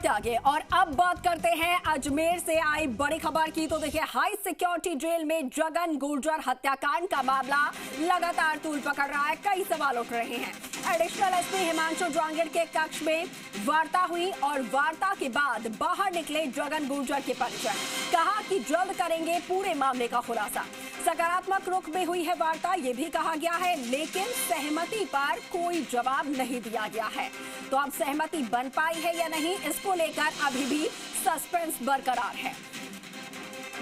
हत्या के। और अब बात करते हैं अजमेर से आई बड़ी खबर की। तो देखिए, हाई सिक्योरिटी जेल में जगन गुर्जर हत्याकांड का मामला लगातार तूल पकड़ रहा है। कई सवाल उठ रहे हैं। एडिशनल एसपी हिमांशु जांगिड़ के कक्ष में वार्ता हुई और वार्ता के बाद बाहर निकले जगन गुर्जर के परिजन। कहा कि जल्द करेंगे पूरे मामले का खुलासा। सकारात्मक रुख में हुई है वार्ता, ये भी कहा गया है, लेकिन सहमति पर कोई जवाब नहीं दिया गया है। तो अब सहमति बन पाई है या नहीं, इसको लेकर अभी भी सस्पेंस बरकरार है।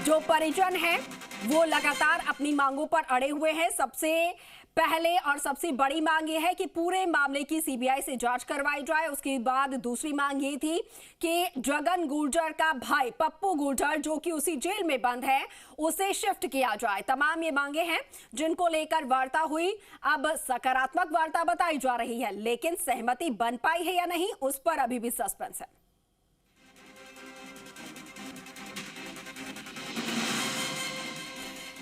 जो परिजन हैं वो लगातार अपनी मांगों पर अड़े हुए हैं। सबसे पहले और सबसे बड़ी मांग ये है कि पूरे मामले की सीबीआई से जांच करवाई जाए। उसके बाद दूसरी मांग ये थी कि जगन गुर्जर का भाई पप्पू गुर्जर, जो कि उसी जेल में बंद है, उसे शिफ्ट किया जाए। तमाम ये मांगे हैं जिनको लेकर वार्ता हुई। अब सकारात्मक वार्ता बताई जा रही है, लेकिन सहमति बन पाई है या नहीं, उस पर अभी भी सस्पेंस है।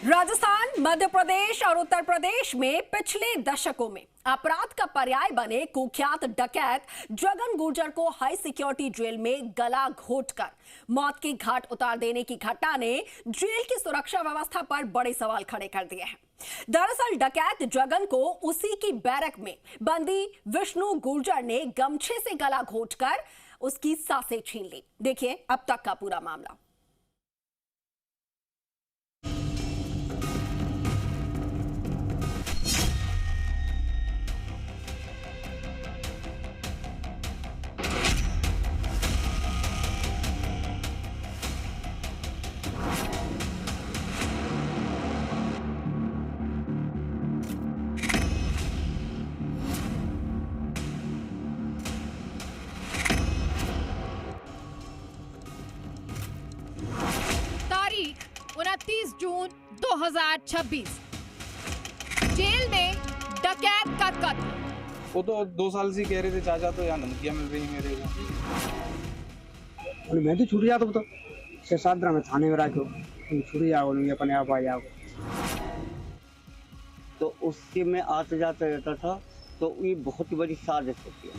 राजस्थान, मध्य प्रदेश और उत्तर प्रदेश में पिछले दशकों में अपराध का पर्याय बने कुख्यात डकैत जगन गुर्जर को हाई सिक्योरिटी जेल में गला घोंटकर मौत के घाट उतार देने की घटना ने जेल की सुरक्षा व्यवस्था पर बड़े सवाल खड़े कर दिए हैं। दरअसल डकैत जगन को उसी की बैरक में बंदी विष्णु गुर्जर ने गमछे से गला घोंटकर उसकी सांसें छीन ली। देखिए अब तक का पूरा मामला। तारीख 29 जून 2026। जेल में डकैत का कत्ल। वो तो 2 साल से कह रहे थे चाचा, तो यहाँ धमकियाँ मिल रही मेरे को। मैं तो छूट जाता तो 6-7 दिन में थाने में रखो, छूट जाओ, अपने आप आ जाओ। तो उससे मैं आते जाते रहता था, तो ये बहुत ही बड़ी साजिश होती है।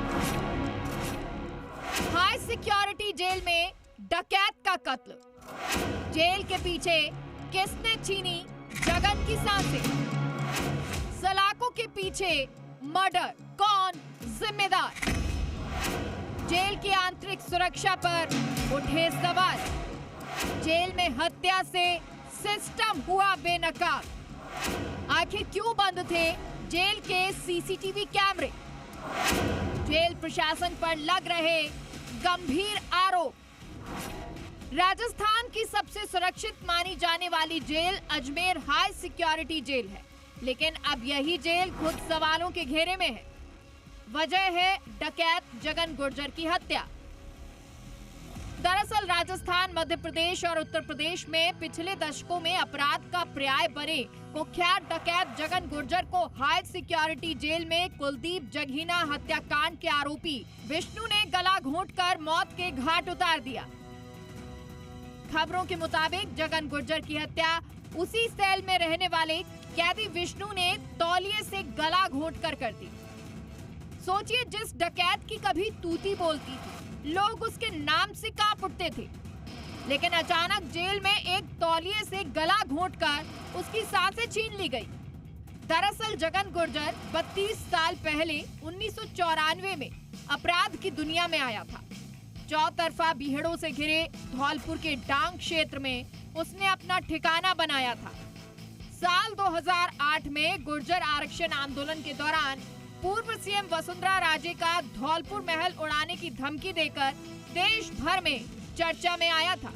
हाई सिक्योरिटी जेल में डकैत का कत्ल। जेल के पीछे किसने छीनी जगन की सांसें? सलाखों के पीछे मर्डर, कौन जिम्मेदार? जेल की आंतरिक सुरक्षा पर उठे सवाल। जेल में हत्या से सिस्टम हुआ बेनकाब। आखिर क्यों बंद थे जेल के सीसीटीवी कैमरे? जेल प्रशासन पर लग रहे गंभीर आरोप। राजस्थान की सबसे सुरक्षित मानी जाने वाली jail Ajmer high security jail है, लेकिन अब यही जेल खुद सवालों के घेरे में है। वजह है डकैत जगन गुर्जर की हत्या। दरअसल राजस्थान, मध्य प्रदेश और उत्तर प्रदेश में पिछले दशकों में अपराध का पर्याय बने कुख्यात डकैत जगन गुर्जर को हाई सिक्योरिटी जेल में कुलदीप जघीना हत्याकांड के आरोपी विष्णु ने गला घोंटकर मौत के घाट उतार दिया। खबरों के मुताबिक जगन गुर्जर की हत्या उसी सेल में रहने वाले कैदी विष्णु ने तौलिए से गला घोंटकर कर दी। सोचिए, जिस डकैत की कभी तूती बोलती थी, लोग उसके नाम से कांप उठते थे, लेकिन अचानक जेल में एक तौलिए से गला घोंटकर उसकी सांसें छीन ली गई। दरअसल जगन गुर्जर 32 साल पहले 1994 में अपराध की दुनिया में आया था। चौतरफा बीहड़ों से घिरे धौलपुर के डांग क्षेत्र में उसने अपना ठिकाना बनाया था। साल 2008 में गुर्जर आरक्षण आंदोलन के दौरान पूर्व सीएम वसुंधरा राजे का धौलपुर महल उड़ाने की धमकी देकर देश भर में चर्चा में आया था,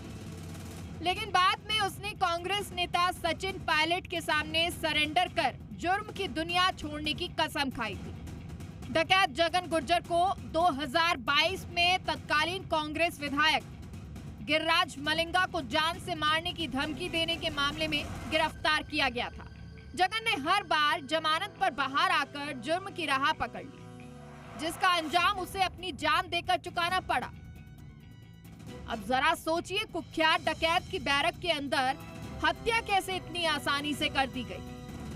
लेकिन बाद में उसने कांग्रेस नेता सचिन पायलट के सामने सरेंडर कर जुर्म की दुनिया छोड़ने की कसम खाई थी। डकैत जगन गुर्जर को 2022 में तत्कालीन कांग्रेस विधायक गिरिराज मलिंगा को जान से मारने की धमकी देने के मामले में गिरफ्तार किया गया था। जगन ने हर बार जमानत पर बाहर आकर जुर्म की राह पकड़ ली, जिसका अंजाम उसे अपनी जान देकर चुकाना पड़ा। अब जरा सोचिए, कुख्यात डकैत की बैरक के अंदर हत्या कैसे इतनी आसानी से कर दी गई।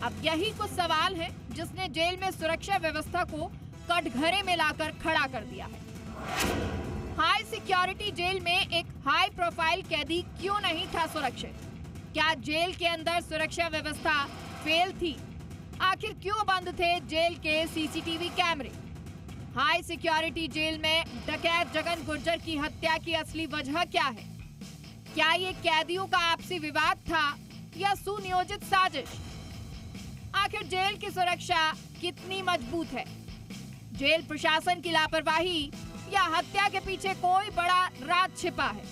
अब यही कुछ सवाल है जिसने जेल में सुरक्षा व्यवस्था को कटघरे में लाकर खड़ा कर दिया है। हाई सिक्योरिटी जेल में एक हाई प्रोफाइल कैदी क्यों नहीं था सुरक्षित? क्या जेल के अंदर सुरक्षा व्यवस्था फेल थी? आखिर क्यों बंद थे जेल के सीसीटीवी कैमरे? हाई सिक्योरिटी जेल में डकैत जगन गुर्जर की हत्या की असली वजह क्या है? क्या ये कैदियों का आपसी विवाद था या सुनियोजित साजिश? आखिर जेल की सुरक्षा कितनी मजबूत है? जेल प्रशासन की लापरवाही या हत्या के पीछे कोई बड़ा राज छिपा है?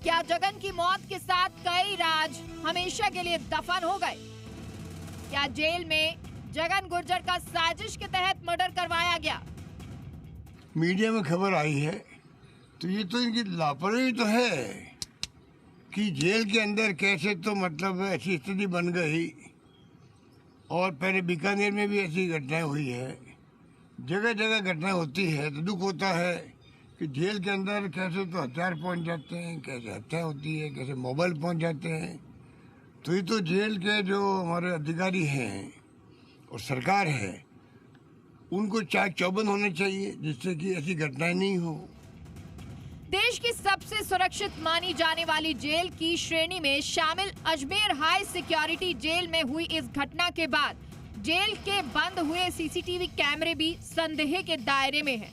क्या जगन की मौत के साथ कई राज हमेशा के लिए दफन हो गए? क्या जेल में जगन गुर्जर का साजिश के तहत मर्डर करवाया गया? मीडिया में खबर आई है तो ये तो इनकी लापरवाही तो है कि जेल के अंदर कैसे तो मतलब ऐसी स्थिति बन गई। और पहले बीकानेर में भी ऐसी घटनाएं हुई है, जगह जगह घटनाएं होती है तो दुख होता है कि जेल के अंदर कैसे तो हथियार पहुंच जाते हैं, कैसे हत्या होती है, कैसे मोबाइल पहुंच जाते हैं। तो ये तो जेल के जो हमारे अधिकारी हैं और सरकार है उनको चाक चौबंद होने चाहिए जिससे कि ऐसी घटनाएं नहीं हो। देश की सबसे सुरक्षित मानी जाने वाली जेल की श्रेणी में शामिल अजमेर हाई सिक्योरिटी जेल में हुई इस घटना के बाद जेल के बंद हुए सीसीटीवी कैमरे भी संदेह के दायरे में हैं।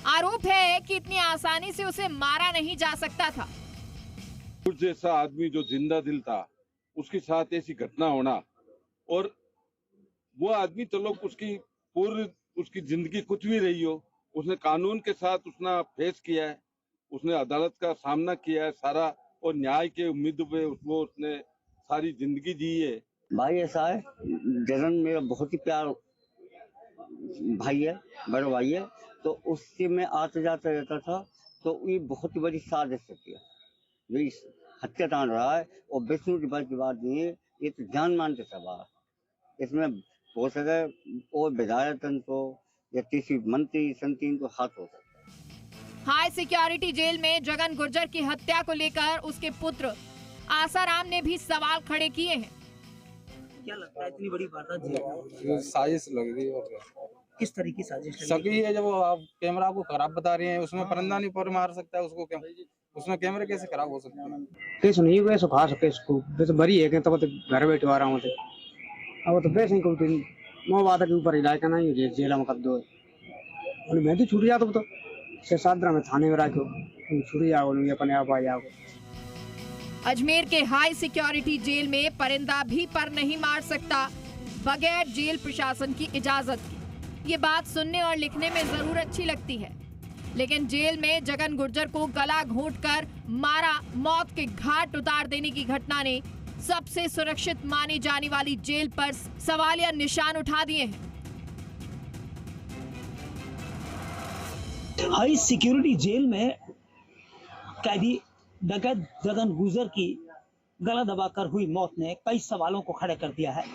आरोप है कि इतनी आसानी से उसे मारा नहीं जा सकता था। कुछ जैसा आदमी जो जिंदा दिल था उसके साथ ऐसी घटना होना, और वो आदमी चलो उसकी जिंदगी कुछ भी रही हो, उसने कानून के साथ उसने फेस किया है, उसने अदालत का सामना किया है सारा, और न्याय के उम्मीद पे उसने सारी जिंदगी जी है। भाई ऐसा है, जगन मेरा बहुत ही प्यार भाई है, बड़ा भाई है, तो उससे मैं आते जाते रहता था। तो ये बहुत ही बड़ी साजिश है, ये हत्याकांड रहा है। और विष्णु की बात नहीं है, ये तो जान मान के सवाल। इसमें हो सके और विधायक को या किसी मंत्री संतीन को हाथ हो सकता है। हाई सिक्योरिटी जेल में जगन गुर्जर की हत्या को लेकर उसके पुत्र आसाराम ने भी सवाल खड़े किए हैं। क्या लगता है इतनी बड़ी वारदात साजिश लग रही है। किस तरह की साजिश सकी है जब आप कैमरा को खराब बता रहे हैं, उसमें परिंदा नहीं पर मार सकता है उसको, क्या उसमें कैमरे कैसे खराब हो सकते हैं? केस नहीं हुए सो खा सके इसको तो बरी है कि तब तो घर बैठे आ रहा हूँ अब तो पैसे को नौ बात के ऊपर इलाज करना ही जेल में कर दो। मैं तो छूट जाता तो 6-7 में थाने में रखो छुरी जाओ अपने आप आ जाओ। अजमेर के हाई सिक्योरिटी जेल में परिंदा भी पर नहीं मार सकता बगैर जेल प्रशासन की इजाजत के। ये बात सुनने और लिखने में जरूर अच्छी लगती है, लेकिन जेल में जगन गुर्जर को गला घोंटकर मारा, मौत के घाट उतार देने की घटना ने सबसे सुरक्षित मानी जाने वाली जेल पर सवालिया निशान उठा दिए हैं। हाई सिक्योरिटी जेल में कैदी डकैत जगन गुर्जर की गला दबाकर हुई मौत ने कई सवालों को खड़े कर दिया है।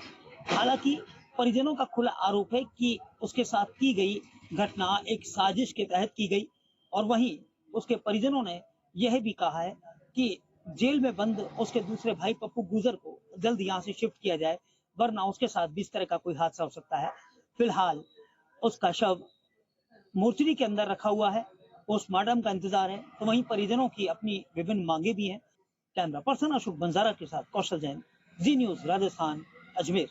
हालांकि परिजनों का खुला आरोप है कि उसके साथ की गई घटना एक साजिश के तहत की गई, और वहीं उसके परिजनों ने यह भी कहा है कि जेल में बंद उसके दूसरे भाई पप्पू गुर्जर को जल्द यहां से शिफ्ट किया जाए, वरना उसके साथ भी इस तरह का कोई हादसा हो सकता है। फिलहाल उसका शव मोर्चरी के अंदर रखा हुआ है, पोस्टमार्टम का इंतजार है। तो वहीं परिजनों की अपनी विभिन्न मांगे भी हैं। कैमरा पर्सन अशोक बंजारा के साथ कौशल जैन, जी न्यूज राजस्थान, अजमेर।